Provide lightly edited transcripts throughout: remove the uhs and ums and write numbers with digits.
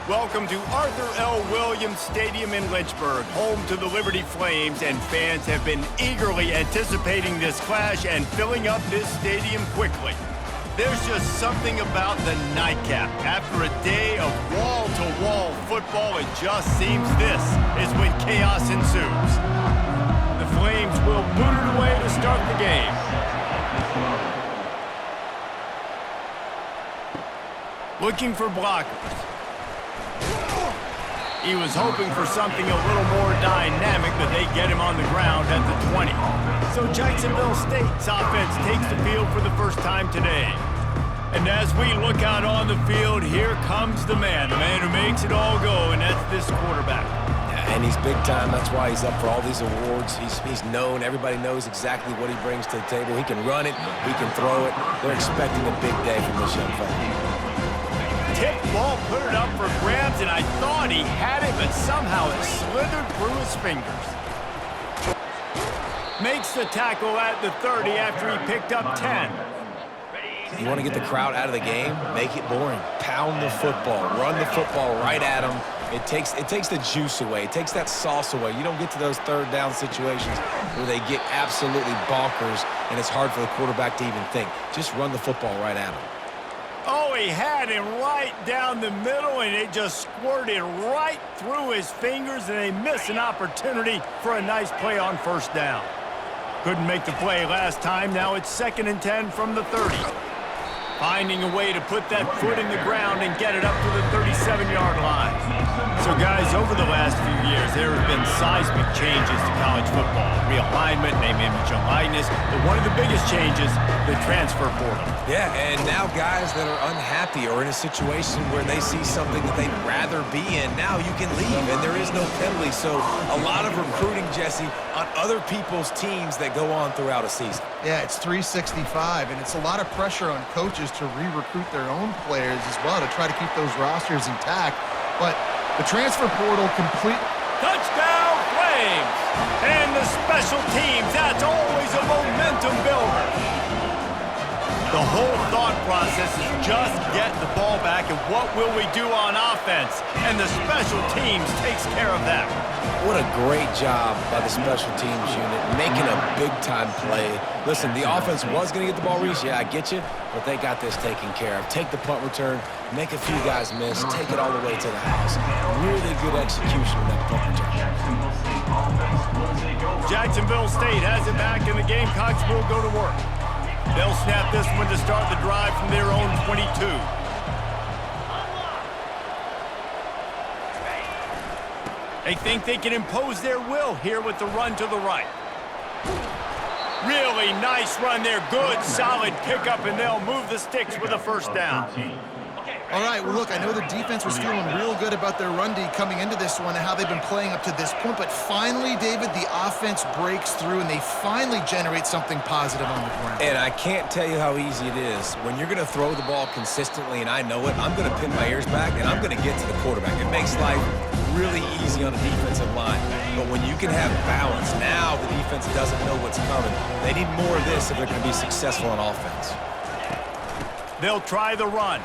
Welcome to Arthur L. Williams Stadium in Lynchburg, home to the Liberty Flames, and fans have been eagerly anticipating this clash and filling up this stadium quickly. There's just something about the nightcap. After a day of wall-to-wall football, it just seems this is when chaos ensues. The Flames will boot it away to start the game. Looking for blockers. He was hoping for something a little more dynamic, but they get him on the ground at the 20. So Jacksonville State's offense takes the field for the first time today. And as we look out on the field, here comes the man who makes it all go, and that's this quarterback. Yeah, and he's big time. That's why he's up for all these awards. He's known. Everybody knows exactly what he brings to the table. He can run it. He can throw it. They're expecting a big day from this young fella. Tip ball, put it up for grabs, and I thought he had it, but somehow it slithered through his fingers. Makes the tackle at the 30 after he picked up 10. You want to get the crowd out of the game? Make it boring. Pound the football. Run the football right at them. It takes the juice away. It takes that sauce away. You don't get to those third down situations where they get absolutely bonkers, and it's hard for the quarterback to even think. Just run the football right at them. Oh, he had him right down the middle, and it just squirted right through his fingers, and they miss an opportunity for a nice play on first down. Couldn't make the play last time. Now it's 2nd and 10 from the 30. Finding a way to put that foot in the ground and get it up to the 37-yard line. So, guys, over the last few years, there have been seismic changes to college football. Realignment, name, image, and likeness. But one of the biggest changes, the transfer portal. Yeah, and now guys that are unhappy or in a situation where they see something that they'd rather be in, now you can leave, and there is no penalty. So a lot of recruiting, Jesse, on other people's teams that go on throughout a season. Yeah, it's 365, and it's a lot of pressure on coaches to re-recruit their own players as well to try to keep those rosters intact. But the transfer portal complete... Touchdown, Flames! And the special teams, that's always a momentum builder. The whole thought process is just get the ball back, and what will we do on offense? And the special teams takes care of that. What a great job by the special teams unit, making a big-time play. Listen, the offense was going to get the ball reached. Yeah, I get you, but they got this taken care of. Take the punt return, make a few guys miss, take it all the way to the house. Really good execution of that punt return. Jacksonville State has it back, and the Gamecocks will go to work. They'll snap this one to start the drive from their own 22. They think they can impose their will here with the run to the right. Really nice run there. Good, solid pickup, and they'll move the sticks with a first down. All right, well, look, I know the defense was feeling real good about their run D coming into this one and how they've been playing up to this point, but finally, David, the offense breaks through and they finally generate something positive on the ground. And I can't tell you how easy it is. When you're going to throw the ball consistently, and I know it, I'm going to pin my ears back and I'm going to get to the quarterback. It makes life really easy on the defensive line. But when you can have balance, now the defense doesn't know what's coming. They need more of this if they're going to be successful on offense. They'll try the run.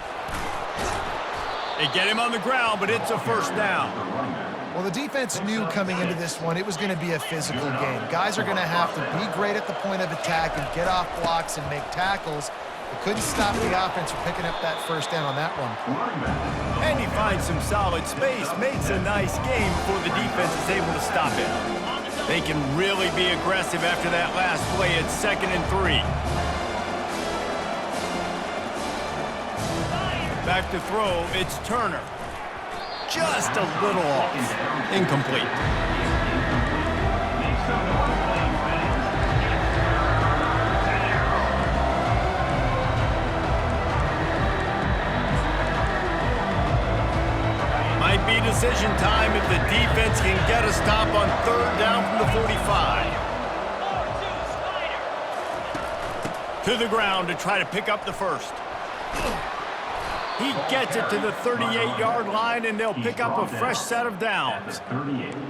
They get him on the ground, but it's a first down. Well, the defense knew coming into this one it was going to be a physical game. Guys are going to have to be great at the point of attack and get off blocks and make tackles. They couldn't stop the offense from picking up that first down on that one. And he finds some solid space, makes a nice game before the defense is able to stop it. They can really be aggressive after that last play. It's 2nd and 3. Back to throw, it's Turner. Just a little off. Incomplete. Might be decision time if the defense can get a stop on 3rd down from the 45. To the ground to try to pick up the first. He gets it to the 38-yard line, and they'll pick up a fresh set of downs.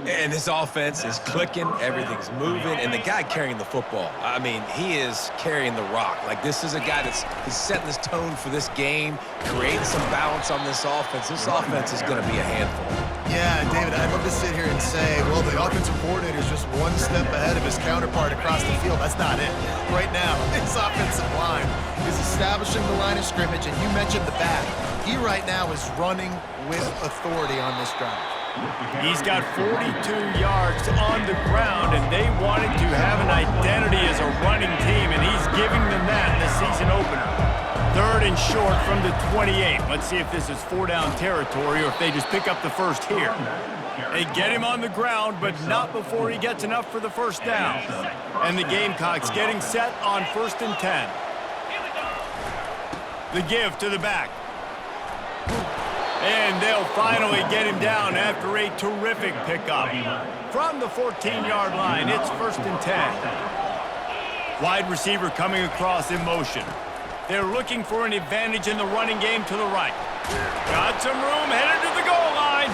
And this offense is clicking, everything's moving, and the guy carrying the football, I mean, he is carrying the rock. Like, this is a guy he's setting this tone for this game, creating some balance on this offense. This offense is going to be a handful. Yeah, David, I'd love to sit here and say, well, the offensive coordinator is just one step ahead of his counterpart across the field. That's not it. Right now, his offensive line is establishing the line of scrimmage, and you mentioned the back. He right now is running with authority on this drive. He's got 42 yards on the ground, and they wanted to have an identity as a running team, and he's giving them that in the season opener. 3rd and short from the 28. Let's see if this is 4-down territory or if they just pick up the first here. They get him on the ground, but not before he gets enough for the first down. And the Gamecocks getting set on 1st and 10. The give to the back. And they'll finally get him down after a terrific pickup. From the 14-yard line, it's 1st and 10. Wide receiver coming across in motion. They're looking for an advantage in the running game to the right. Got some room, headed to the goal line.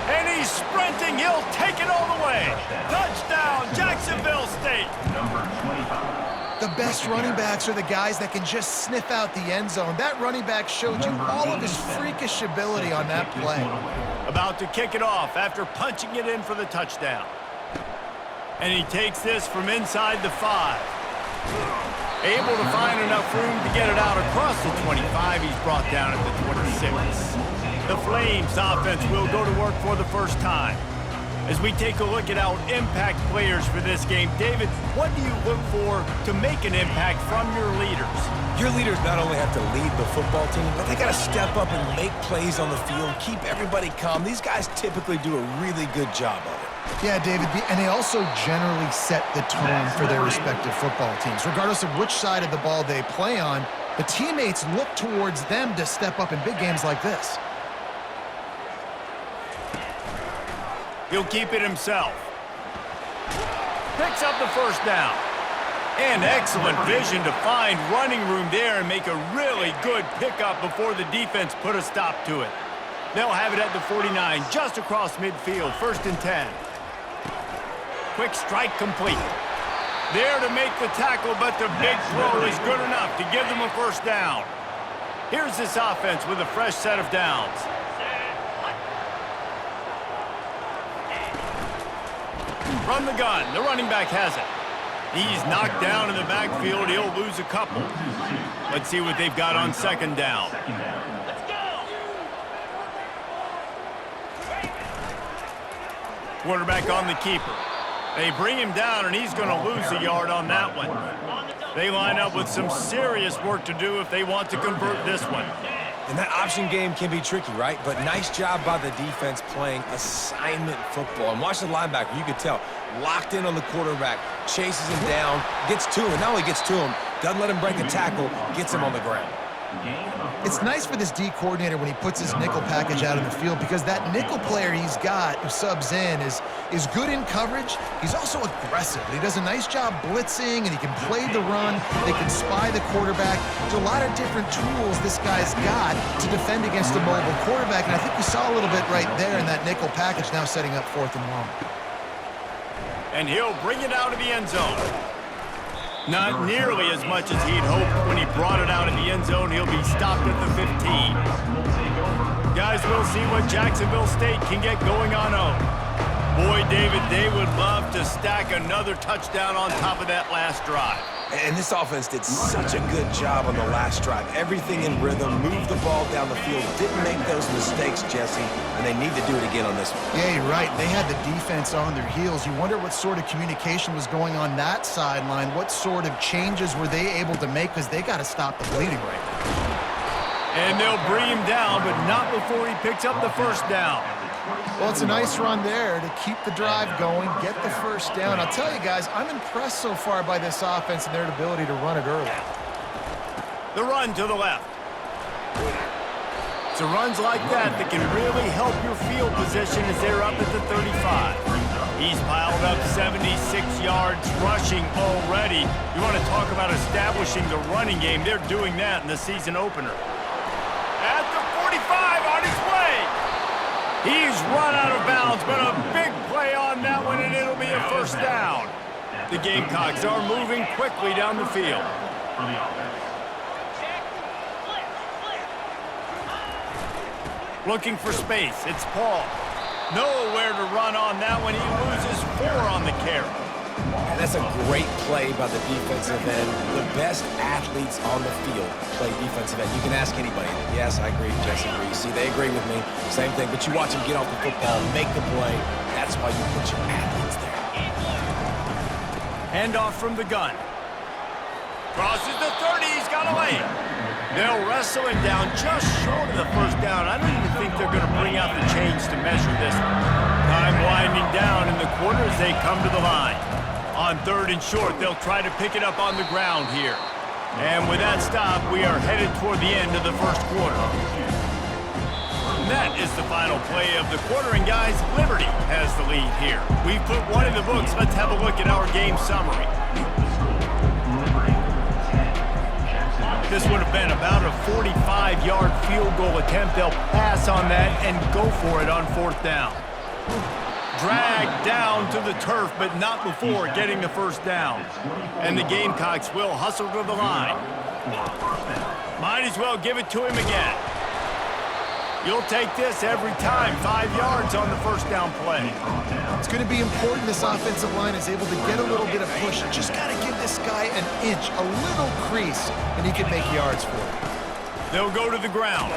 And he's sprinting. He'll take it all the way. Touchdown, Jacksonville State. Number 25. The best running backs are the guys that can just sniff out the end zone. That running back showed you all of his freakish ability on that play. About to kick it off after punching it in for the touchdown. And he takes this from inside the 5. Able to find enough room to get it out across the 25. He's brought down at the 26. The Flames offense will go to work for the first time. As we take a look at our impact players for this game, David, what do you look for to make an impact from your leaders? Your leaders not only have to lead the football team, but they got to step up and make plays on the field, keep everybody calm. These guys typically do a really good job of it. Yeah, David, and they also generally set the tone for their respective football teams. Regardless of which side of the ball they play on, the teammates look towards them to step up in big games like this. He'll keep it himself. Picks up the first down. And excellent vision to find running room there and make a really good pickup before the defense put a stop to it. They'll have it at the 49, just across midfield, 1st and 10. Quick strike complete. There to make the tackle, but the big throw is good enough to give them a first down. Here's this offense with a fresh set of downs. From the gun, the running back has it. He's knocked down in the backfield. He'll lose a couple. Let's see what they've got on 2nd down. Quarterback on the keeper. They bring him down, and he's going to lose a yard on that one. They line up with some serious work to do if they want to convert this one. And that option game can be tricky, right? But nice job by the defense playing assignment football. And watch the linebacker. You could tell. Locked in on the quarterback. Chases him down. Gets to him. Not only gets to him, doesn't let him break a tackle. Gets him on the ground. It's nice for this D coordinator when he puts his nickel package out in the field because that nickel player he's got who subs in is good in coverage. He's also aggressive. He does a nice job blitzing, and he can play the run. They can spy the quarterback. There's a lot of different tools this guy's got to defend against a mobile quarterback, and I think we saw a little bit right there in that nickel package now setting up 4th and long. And he'll bring it out of the end zone. Not nearly as much as he'd hoped when he brought it out in the end zone. He'll be stopped at the 15. Guys, we'll see what Jacksonville State can get going on home. Boy, David, they would love to stack another touchdown on top of that last drive. And this offense did such a good job on the last drive. Everything in rhythm, moved the ball down the field, didn't make those mistakes, Jesse, and they need to do it again on this one. Yeah, you're right. They had the defense on their heels. You wonder what sort of communication was going on that sideline. What sort of changes were they able to make because they got to stop the bleeding right now. And they'll bring him down, but not before he picks up the first down. Well, it's a nice run there to keep the drive going, get the first down. I'll tell you guys, I'm impressed so far by this offense and their ability to run it early. The run to the left. It's runs like that that can really help your field position as they're up at the 35. He's piled up 76 yards rushing already. You want to talk about establishing the running game. They're doing that in the season opener. At the He's run out of bounds, but a big play on that one, and it'll be a first down. The Gamecocks are moving quickly down the field. Looking for space. It's Paul. Nowhere to run on that one. He loses 4 on the carry. And that's a great play by the defensive end. The best athletes on the field play defensive end. You can ask anybody. Yes, I agree. Jesse agrees. See, they agree with me. Same thing. But you watch them get off the football, make the play. That's why you put your athletes there. Handoff from the gun. Crosses the 30. He's got away. They'll wrestle him down just short of the first down. I don't even think they're going to bring out the chains to measure this one. Time winding down in the quarter as they come to the line. On 3rd and short, they'll try to pick it up on the ground here. And with that stop, we are headed toward the end of the first quarter. And that is the final play of the quarter, and guys, Liberty has the lead here. We've put one in the books. Let's have a look at our game summary. This would have been about a 45-yard field goal attempt. They'll pass on that and go for it on 4th down. Dragged down to the turf, but not before getting the first down. And the Gamecocks will hustle to the line. Might as well give it to him again. You'll take this every time. 5 yards on the first down play. It's going to be important this offensive line is able to get a little bit of push. Just got to give this guy an inch, a little crease, and he can make yards for it. They'll go to the ground.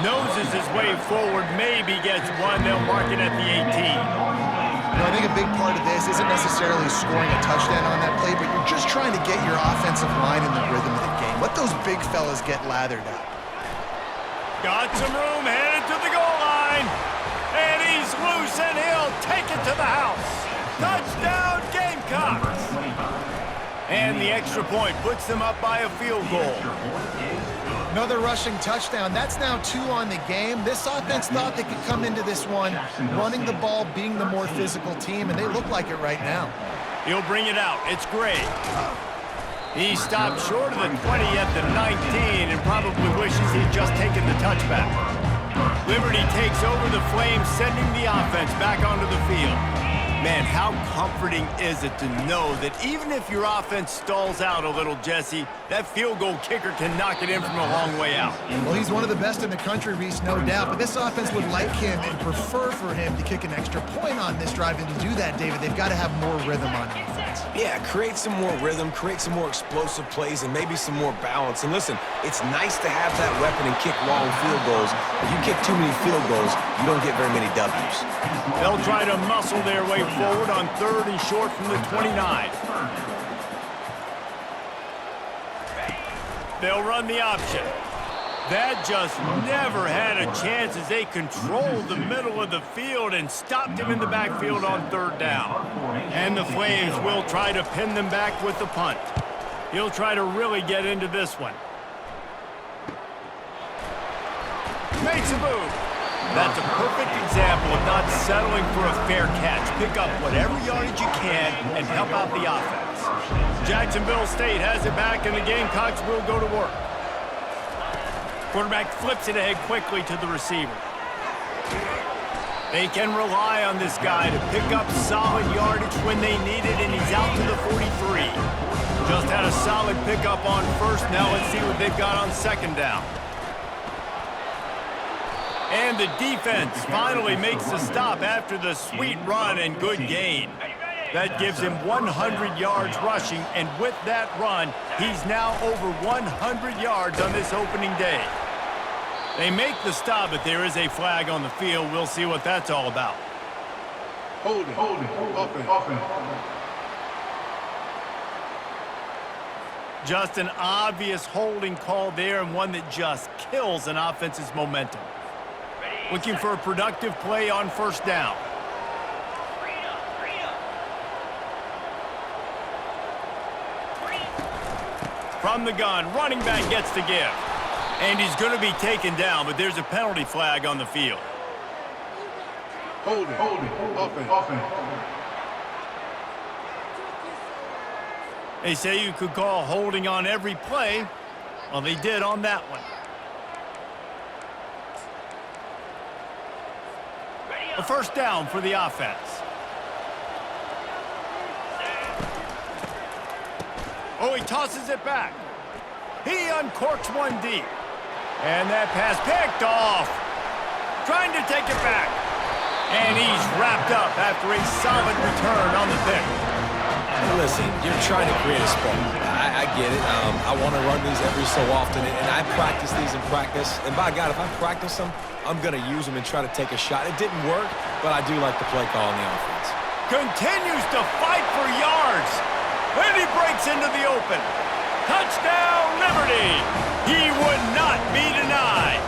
Noses his way forward, maybe gets one. They'll mark it at the 18. I think a big part of this isn't necessarily scoring a touchdown on that play, but you're just trying to get your offensive line in the rhythm of the game. Let those big fellas get lathered up. Got some room, headed to the goal line. And he's loose, and he'll take it to the house. Touchdown, Gamecocks. And the extra point puts them up by a field goal. Another rushing touchdown. That's now 2 on the game. This offense thought they could come into this one running the ball, being the more physical team, and they look like it right now. He'll bring it out. It's Gray. He stopped short of the 20 at the 19 and probably wishes he'd just taken the touchback. Liberty takes over the Flames, sending the offense back onto the field. Man, how comforting is it to know that even if your offense stalls out a little, Jesse, that field goal kicker can knock it in from a long way out. Well, he's one of the best in the country, Reese, no doubt. But this offense would like him and prefer for him to kick an extra point on this drive. And to do that, David, they've got to have more rhythm on offense. Yeah, create some more rhythm, create some more explosive plays, and maybe some more balance. And listen, it's nice to have that weapon and kick long field goals. If you kick too many field goals, you don't get very many W's. They'll try to muscle their way forward on 3rd and short from the 29. They'll run the option. That just never had a chance as they controlled the middle of the field and stopped him in the backfield on 3rd down. And the Flames will try to pin them back with the punt. He'll try to really get into this one. Makes a move. That's a perfect example of not settling for a fair catch. Pick up whatever yardage you can and help out the offense. Jacksonville State has it back, and the Gamecocks will go to work. Quarterback flips it ahead quickly to the receiver. They can rely on this guy to pick up solid yardage when they need it, and he's out to the 43. Just had a solid pickup on 1st. Now let's see what they've got on 2nd down. And the defense finally makes the stop after the sweet run and good gain. That gives him 100 yards rushing, and with that run, he's now over 100 yards on this opening day. They make the stop, but there is a flag on the field. We'll see what that's all about. Holding, offense. Just an obvious holding call there, and one that just kills an offense's momentum. Looking for a productive play on 1st down. From the gun, running back gets to give. And he's going to be taken down, but there's a penalty flag on the field. Holding, offense. They say you could call holding on every play. Well, they did on that one. A first down for the offense. Oh, he tosses it back. He uncorks one deep. And that pass picked off. Trying to take it back. And he's wrapped up after a solid return on the pick. Listen, you're trying to create a spark. I get it. I want to run these every so often, and I practice these in practice. And by God, if I practice them, I'm going to use them and try to take a shot. It didn't work, but I do like the play call on the offense. Continues to fight for yards. And he breaks into the open. Touchdown, Liberty. He would not be denied.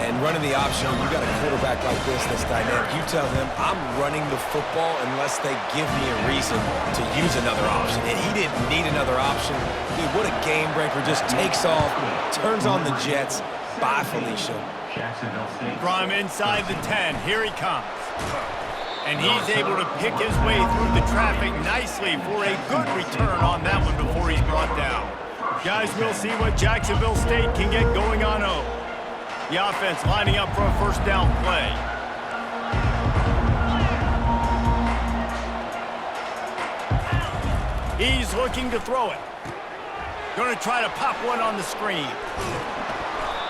And running the option, you got a quarterback like this that's dynamic. You tell him, I'm running the football unless they give me a reason to use another option. And he didn't need another option. Dude, what a game breaker. Just takes off, turns on the Jets. Bye, Felicia. From inside the 10, here he comes. And he's able to pick his way through the traffic nicely for a good return on that one before he's brought down. Guys, we'll see what Jacksonville State can get going on home. The offense lining up for a first down play. He's looking to throw it. Going to try to pop one on the screen.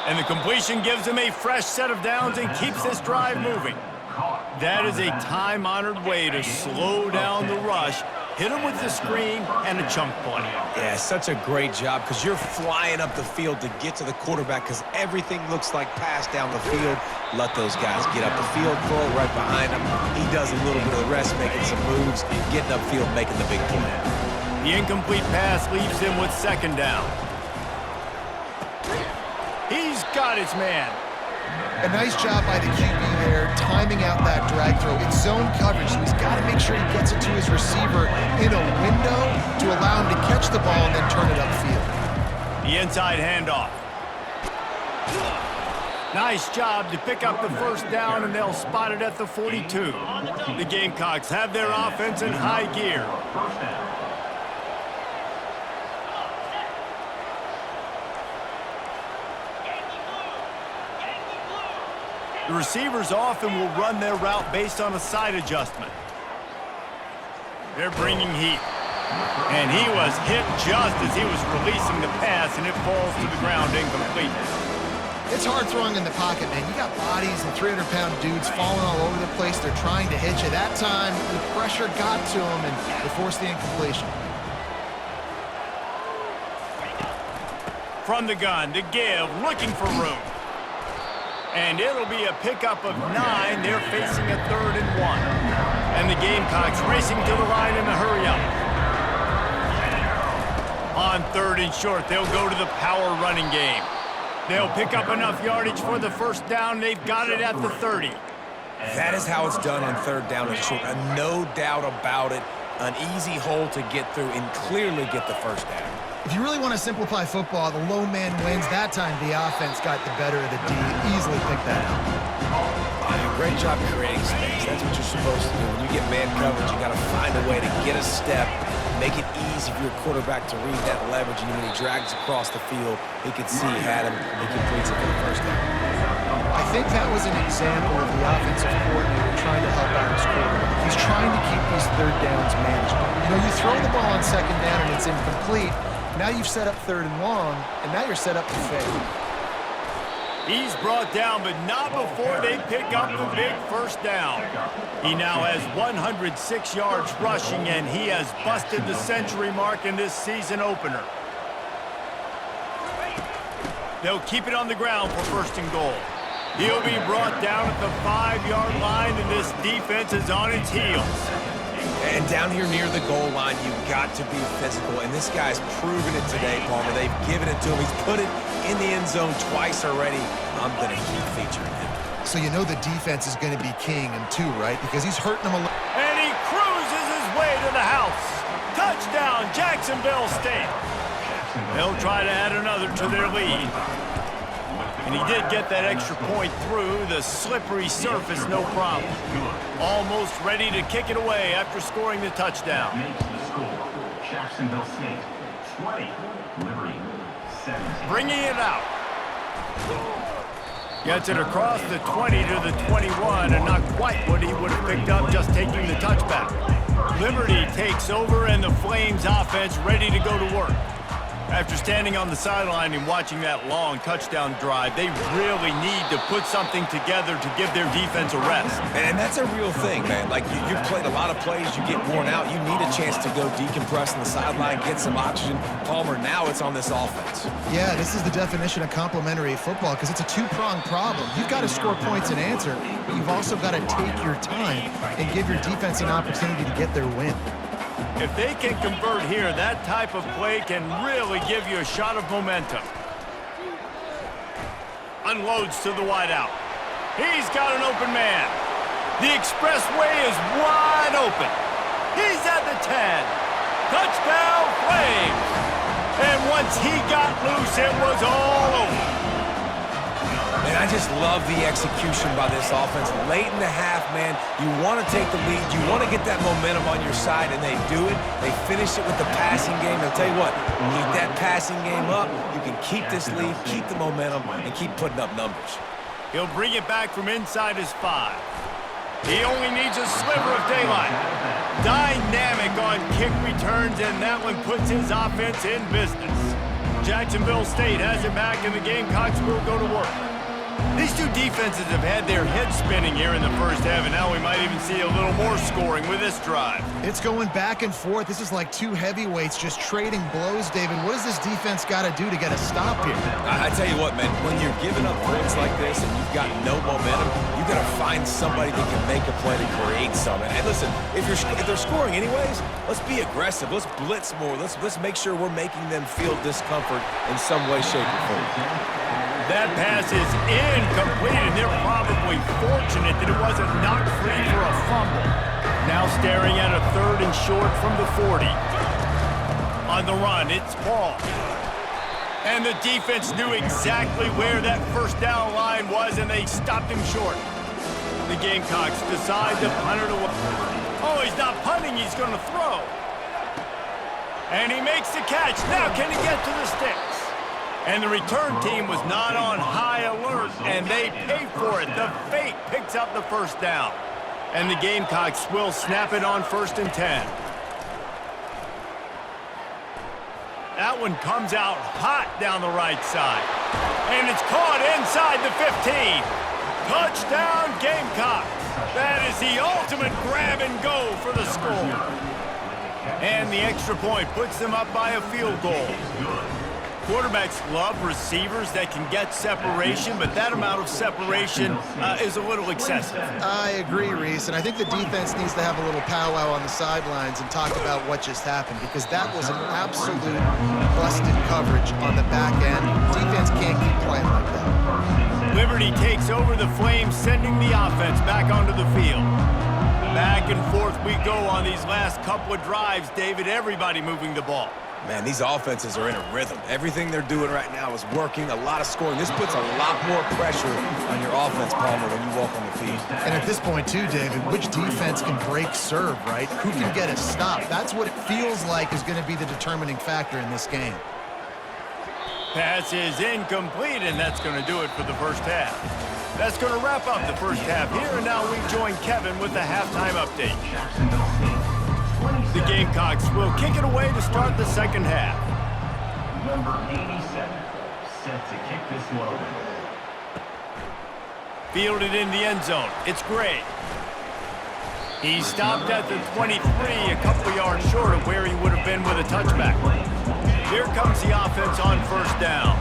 And the completion gives him a fresh set of downs and keeps this drive moving. That is a time-honored way to slow down the rush, hit him with the screen, and a chunk play. Yeah, such a great job because you're flying up the field to get to the quarterback because everything looks like pass down the field. Let those guys get up the field, throw it right behind him. He does a little bit of the rest, making some moves, getting upfield, making the big play. The incomplete pass leaves him with second down. He's got his man. A nice job by the QB there, timing out that drag throw. It's zone coverage, so he's got to make sure he gets it to his receiver in a window to allow him to catch the ball and then turn it upfield. The inside handoff. Nice job to pick up the first down, and they'll spot it at the 42. The Gamecocks have their offense in high gear. The receivers often will run their route based on a side adjustment. They're bringing heat. And he was hit just as he was releasing the pass, and it falls to the ground incomplete. It's hard throwing in the pocket, man. You got bodies and 300-pound dudes falling all over the place. They're trying to hit you. That time, the pressure got to him, and they forced the incompletion. From the gun to give, looking for room. And it'll be a pickup of 9. They're facing a 3rd and 1. And the Gamecocks racing to the line in a hurry-up. On 3rd and short, they'll go to the power running game. They'll pick up enough yardage for the first down. They've got it at the 30. That is how it's done on 3rd down and short. No doubt about it. An easy hole to get through and clearly get the first down. If you really want to simplify football, the low man wins. That time, the offense got the better of the D. Easily picked that out. Great job creating space. That's what you're supposed to do. When you get man coverage, you got to find a way to get a step, make it easy for your quarterback to read that leverage, and when he drags across the field, he could see he had him, he completes it for the first down. I think that was an example of the offensive coordinator trying to help out his quarterback. He's trying to keep these 3rd downs manageable. You know, you throw the ball on 2nd down and it's incomplete. Now you've set up 3rd and long, and now you're set up to fail. He's brought down, but not before they pick up the big first down. He now has 106 yards rushing, and he has busted the century mark in this season opener. They'll keep it on the ground for 1st and goal. He'll be brought down at the 5-yard line, and this defense is on its heels. And down here near the goal line, you've got to be physical. And this guy's proven it today, Palmer. They've given it to him. He's put it in the end zone twice already. I'm going to keep featuring him. So you know the defense is going to be king him too, right? Because he's hurting them a little. And he cruises his way to the house. Touchdown, Jacksonville State. They'll try to add another to their lead. And he did get that extra point through the slippery surface, no problem. Almost ready to kick it away after scoring the touchdown. Jacksonville State 20, Liberty 17. Bringing it out. Gets it across the 20 to the 21, and not quite what he would have picked up just taking the touchback. Liberty takes over, and the Flames offense ready to go to work. After standing on the sideline and watching that long touchdown drive, they really need to put something together to give their defense a rest. And that's a real thing, man. Like, you played a lot of plays, you get worn out, you need a chance to go decompress on the sideline, get some oxygen. Palmer, now it's on this offense. Yeah, this is the definition of complementary football because it's a two-pronged problem. You've got to score points and answer, but you've also got to take your time and give your defense an opportunity to get their win. If they can convert here, that type of play can really give you a shot of momentum. Unloads to the wideout. He's got an open man. The expressway is wide open. He's at the 10. Touchdown, Flames. And once he got loose, it was all over. And I just love the execution by this offense. Late in the half, man, you want to take the lead. You want to get that momentum on your side, and they do it. They finish it with the passing game. I'll tell you what, keep that passing game up. You can keep this lead, keep the momentum, and keep putting up numbers. He'll bring it back from inside his 5. He only needs a sliver of daylight. Dynamic on kick returns, and that one puts his offense in business. Jacksonville State has it back, and the Gamecocks will go to work. These two defenses have had their heads spinning here in the first half, and now we might even see a little more scoring with this drive. It's going back and forth. This is like two heavyweights just trading blows, David. What does this defense got to do to get a stop here? I tell you what, man, when you're giving up points like this and you've got no momentum, you got to find somebody that can make a play to create something. And listen, if they're scoring anyways, let's be aggressive. Let's blitz more. Let's make sure we're making them feel discomfort in some way, shape, or form. That pass is incomplete, and they're probably fortunate that it wasn't knocked free for a fumble. Now staring at a 3rd and short from the 40. On the run, it's Paul. And the defense knew exactly where that first down line was, and they stopped him short. The Gamecocks decide to punt it away. Oh, he's not punting, he's going to throw. And he makes the catch. Now can he get to the sticks? And the return team was not on high alert, and they pay for it. The fate picks up the first down. And the Gamecocks will snap it on 1st and 10. That one comes out hot down the right side. And it's caught inside the 15. Touchdown, Gamecocks. That is the ultimate grab and go for the score. And the extra point puts them up by a field goal. Quarterbacks love receivers that can get separation, but that amount of separation is a little excessive. I agree, Reese, and I think the defense needs to have a little powwow on the sidelines and talk about what just happened, because that was an absolute busted coverage on the back end. Defense can't keep playing like that. Liberty takes over the Flames, sending the offense back onto the field. Back and forth we go on these last couple of drives, David. Everybody moving the ball. Man, these offenses are in a rhythm. Everything they're doing right now is working, a lot of scoring. This puts a lot more pressure on your offense, Palmer, when you walk on the field. And at this point, too, David, which defense can break serve, right? Who can get a stop? That's what it feels like is going to be the determining factor in this game. Pass is incomplete, and that's going to do it for the first half. That's going to wrap up the first half here, and now we join Kevin with the halftime update. The Gamecocks will kick it away to start the second half. Number 87, set to kick this one. Fielded in the end zone. It's Gray. He stopped at the 23, a couple yards short of where he would have been with a touchback. Here comes the offense on 1st down.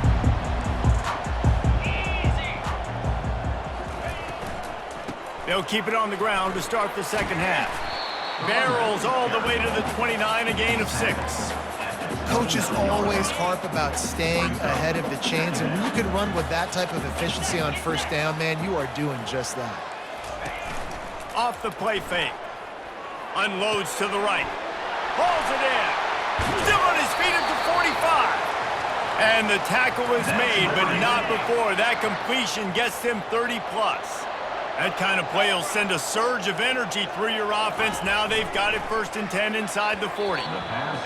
They'll keep it on the ground to start the second half. Barrels all the way to the 29, a gain of 6. Coaches always harp about staying ahead of the chains, and when you can run with that type of efficiency on 1st down, man, you are doing just that. Off the play fake. Unloads to the right. Hauls it in. Still on his feet at the 45. And the tackle is made, but not before. That completion gets them 30+. That kind of play will send a surge of energy through your offense. Now they've got it 1st and 10 inside the 40.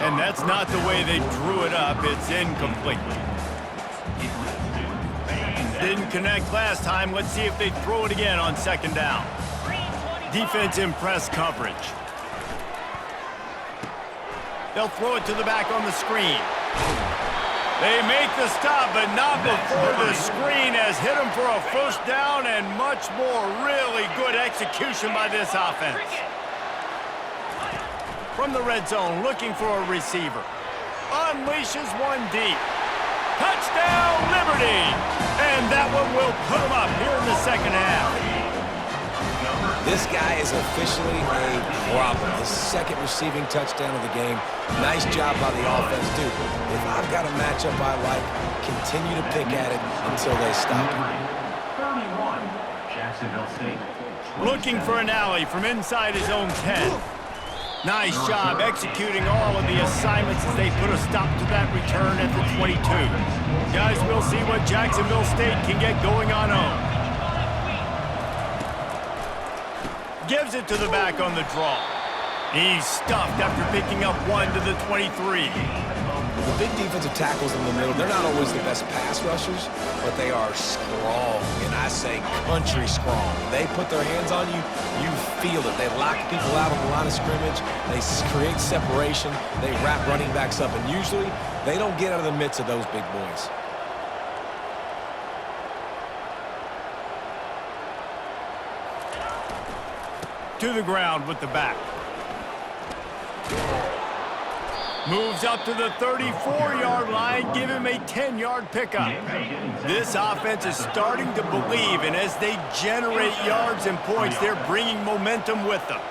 And that's not the way they drew it up. It's incomplete. didn't connect last time. Let's see if they throw it again on second down. Defense in press coverage. They'll throw it to the back on the screen. They make the stop, but not before the screen has hit them for a first down and much more. Really good execution by this offense. From the red zone, looking for a receiver. Unleashes one deep. Touchdown, Liberty! And that one will put them up here in the second half. This guy is officially a problem. His second receiving touchdown of the game. Nice job by the offense, dude. If I've got a matchup I like, continue to pick at it until they stop him. 31, Jacksonville State. Looking for an alley from inside his own 10. Nice job executing all of the assignments as they put a stop to that return at the 22. Guys, we'll see what Jacksonville State can get going on home. Gives it to the back on the draw. He's stuffed after picking up one to the 23. The big defensive tackles in the middle, they're not always the best pass rushers, but they are strong, and I say country strong. They put their hands on you, you feel it. They lock people out on the line of scrimmage. They create separation. They wrap running backs up, and usually they don't get out of the midst of those big boys. To the ground with the back. Moves up to the 34-yard line, give him a 10-yard pickup. This offense is starting to believe, and as they generate yards and points, they're bringing momentum with them.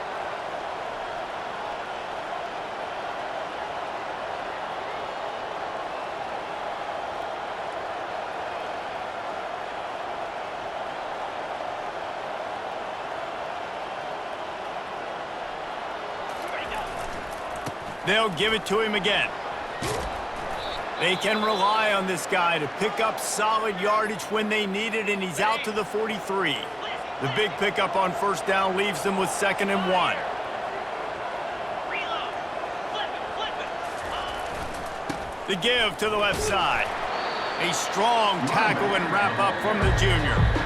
They'll give it to him again. They can rely on this guy to pick up solid yardage when they need it, and he's out to the 43. The big pickup on first down leaves them with 2nd and 1. The give to the left side. A strong tackle and wrap up from the junior.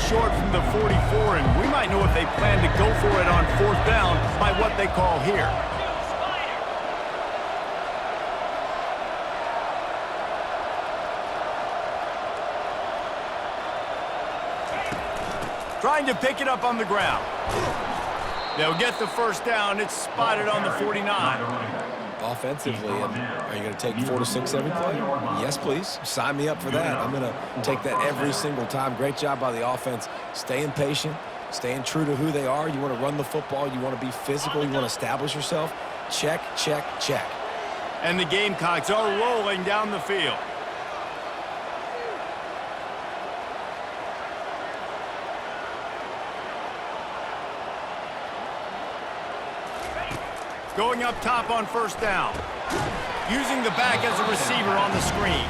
Short from the 44, and we might know if they plan to go for it on 4th down by what they call here. Trying to pick it up on the ground. They'll get the first down. It's spotted on the 49. Offensively, are you going to take 4 to 6 every play? Yes, please. Sign me up for that. I'm going to take that every single time. Great job by the offense. Staying patient, staying true to who they are. You want to run the football. You want to be physical. You want to establish yourself. Check, check, check. And the Gamecocks are rolling down the field. Going up top on first down. Using the back as a receiver on the screen.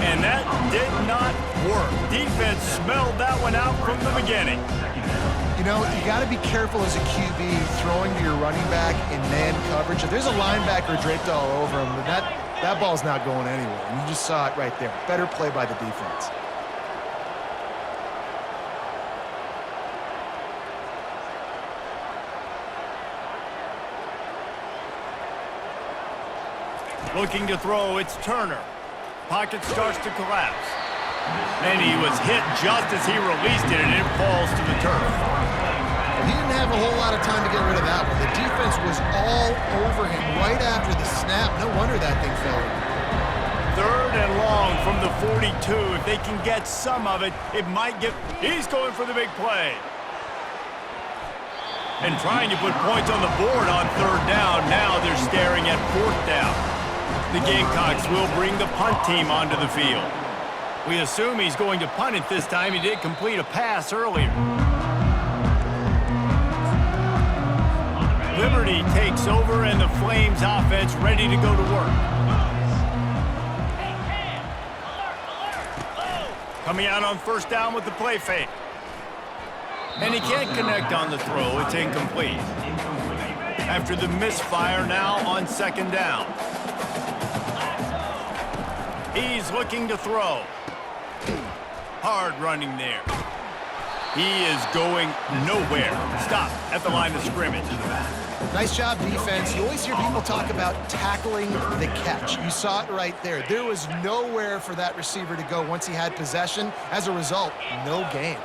And that did not work. Defense smelled that one out from the beginning. You know, you got to be careful as a QB throwing to your running back in man coverage. If there's a linebacker draped all over him, that ball's not going anywhere. And you just saw it right there. Better play by the defense. Looking to throw, it's Turner. Pocket starts to collapse. And he was hit just as he released it, and it falls to the turf. He didn't have a whole lot of time to get rid of that one. The defense was all over him right after the snap. No wonder that thing fell. 3rd and long from the 42. If they can get some of it, it might get... He's going for the big play. And trying to put points on the board on 3rd down. Now they're staring at 4th down. The Gamecocks will bring the punt team onto the field. We assume he's going to punt it this time. He did complete a pass earlier. Liberty takes over, and the Flames offense ready to go to work. Coming out on first down with the play fake. And he can't connect on the throw. It's incomplete. After the misfire, now on second down. He's looking to throw. Hard running there. He is going nowhere. Stop at the line of scrimmage. Nice job, defense. You always hear people talk about tackling the catch. You saw it right there. There was nowhere for that receiver to go once he had possession. As a result, no gain.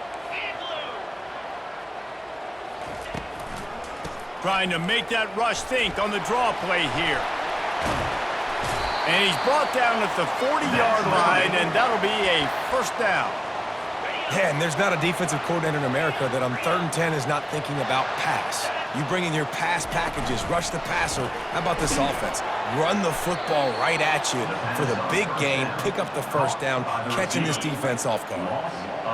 Trying to make that rush think on the draw play here. And he's brought down at the 40-yard line, and that'll be a first down. Yeah, and there's not a defensive coordinator in America that on 3rd and 10 is not thinking about pass. You bring in your pass packages, rush the passer. How about this offense? Run the football right at you for the big gain, pick up the first down, catching this defense off guard.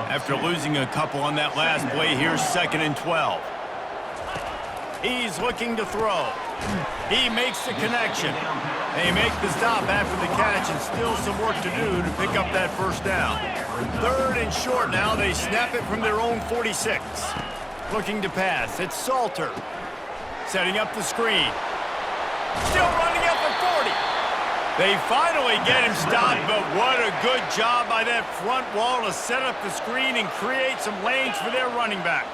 After losing a couple on that last play, here's 2nd and 12. He's looking to throw. He makes the connection. They make the stop after the catch, and still some work to do to pick up that first down. 3rd and short now. They snap it from their own 46. Looking to pass. It's Salter. Setting up the screen. Still running at the 40. They finally get him stopped, but what a good job by that front wall to set up the screen and create some lanes for their running back.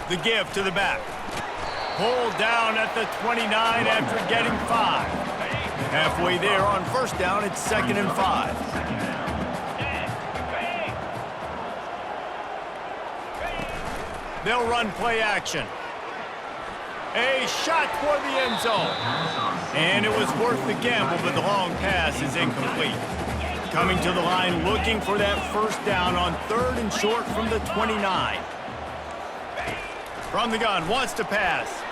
The give to the back. Pulled down at the 29 after getting 5. Halfway there on first down, it's 2nd and 5. They'll run play action. A shot toward the end zone. And it was worth the gamble, but the long pass is incomplete. Coming to the line looking for that first down on 3rd and short from the 29. From the gun, wants to pass.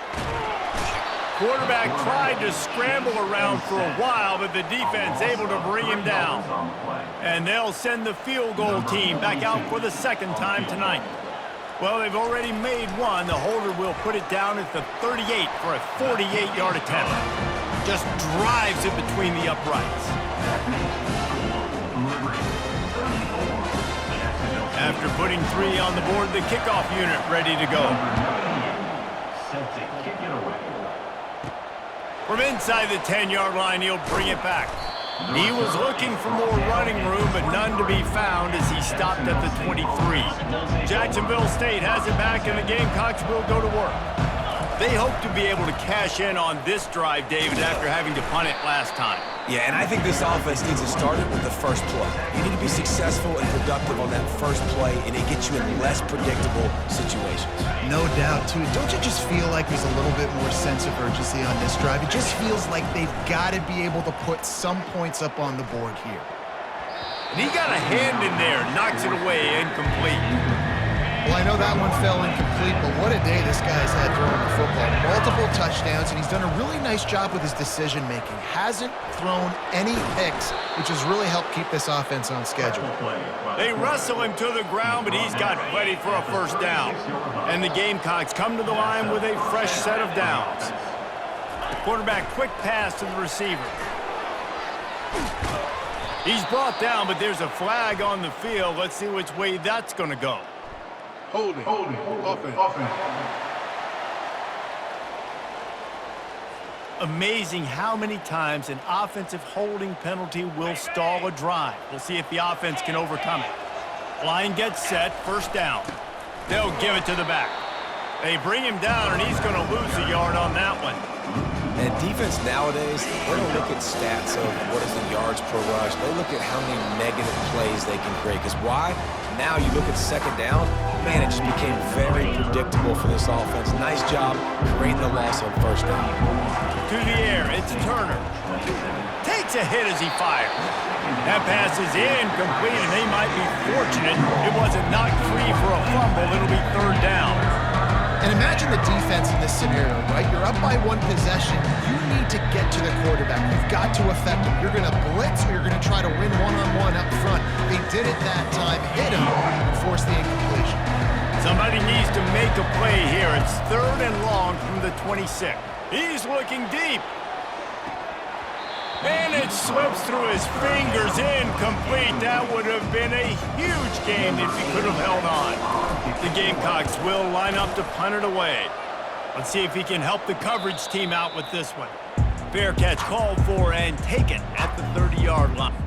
Quarterback tried to scramble around for a while, but the defense able to bring him down. And they'll send the field goal team back out for the 2nd time tonight. Well, they've already made one. The holder will put it down at the 38 for a 48-yard attempt. Just drives it between the uprights. After putting 3 on the board, the kickoff unit ready to go. Set to kick it away. From inside the 10-yard line, he'll bring it back. He was looking for more running room, but none to be found as he stopped at the 23. Jacksonville State has it back, and the Gamecocks will go to work. They hope to be able to cash in on this drive, David, after having to punt it last time. Yeah, and I think this offense needs to start it with the first play. You need to be successful and productive on that first play, and it gets you in less predictable situations. No doubt, too. Don't you just feel like there's a little bit more sense of urgency on this drive? It just feels like they've got to be able to put some points up on the board here. And he got a hand in there, knocks it away, incomplete. Well, I know that one fell incomplete, but what a day this guy's had throwing the football. Multiple touchdowns, and he's done a really nice job with his decision-making. Hasn't thrown any picks, which has really helped keep this offense on schedule. They wrestle him to the ground, but he's got ready for a first down. And the Gamecocks come to the line with a fresh set of downs. Quarterback quick pass to the receiver. He's brought down, but there's a flag on the field. Let's see which way that's going to go. Holding, offense. Amazing how many times an offensive holding penalty will stall a drive. We'll see if the offense can overcome it. Line gets set, first down. They'll give it to the back. They bring him down, and he's going to lose a yard on that one. And defense nowadays, they don't look at stats of what is the yards per rush. They look at how many negative plays they can create. Because why? Now you look at 2nd down, man, it just became very predictable for this offense. Nice job creating the loss on first down. To the air, it's Turner. Takes a hit as he fires. That pass is incomplete, and they might be fortunate it wasn't knocked free for a fumble. It'll be 3rd down. And imagine the defense in this scenario, right? You're up by 1 possession. You need to get to the quarterback. You've got to affect him. You're going to blitz, or you're going to try to win one-on-one up front. They did it that time, hit him, and forced the incompletion. Somebody needs to make a play here. It's 3rd and long from the 26. He's looking deep. And it slips through his fingers, incomplete. That would have been a huge gain if he could have held on. The Gamecocks will line up to punt it away. Let's see if he can help the coverage team out with this one. Fair catch called for and taken at the 30-yard line.